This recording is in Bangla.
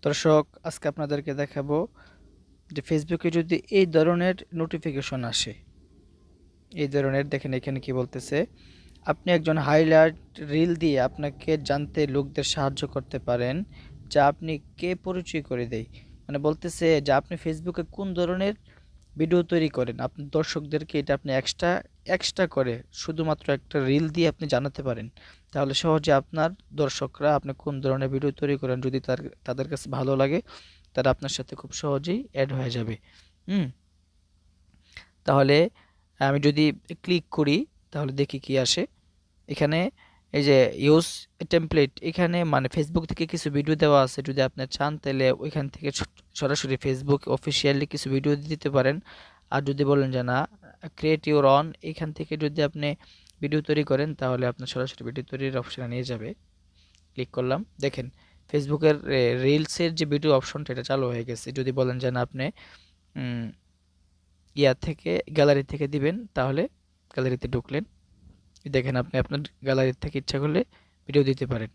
দর্শক, আজকে আপনাদেরকে দেখাবো যে ফেসবুকে যদি এই ধরনের নোটিফিকেশন আসে, এই ধরনের দেখেন এখানে কি বলতেছে, আপনি একজন হাইলাইট রিল দিয়ে আপনাকে জানতে লোকদের সাহায্য করতে পারেন যা আপনি কে পরিচয় করে দেয়। মানে বলতেছে যে আপনি ফেসবুকে কোন ধরনের ভিডিও তৈরি করেন, আপনি দর্শকদেরকে এটা আপনি এক্সট্রা এক্সট্রা করে শুধুমাত্র একটা রিল দিয়ে আপনি জানাতে পারেন। তাহলে সহজে আপনার দর্শকরা আপনি কোন ধরনের ভিডিও তৈরি করেন যদি তাদের কাছে ভালো লাগে, তারা আপনার সাথে খুব সহজেই অ্যাড হয়ে যাবে। হুম তাহলে আমি যদি ক্লিক করি তাহলে দেখি কি আসে। এখানে এই যে ইউজ টেমপ্লেট, এখানে মানে ফেসবুক থেকে কিছু ভিডিও দেওয়া আছে, যদি আপনি চান তাহলে ওইখান থেকে সরাসরি ফেসবুক অফিসিয়ালি কিছু ভিডিও দিতে পারেন। আর যদি বলেন যে না, ক্রিয়েট ইউর অন, এখান থেকে যদি আপনি ভিডিও তৈরি করেন তাহলে আপনার সরাসরি ভিডিও তৈরির অপশনে নিয়ে যাবে। ক্লিক করলাম, দেখেন ফেসবুকের রিলসের যে ভিডিও অপশনটা এটা চালু হয়ে গেছে। যদি বলেন যে না আপনি উম, ইয়া থেকে গ্যালারি থেকে দিবেন, তাহলে গ্যালারিতে ঢুকলেন, দেখেন আপনি আপনার গ্যালারি থেকে ইচ্ছা করলে ভিডিও দিতে পারেন।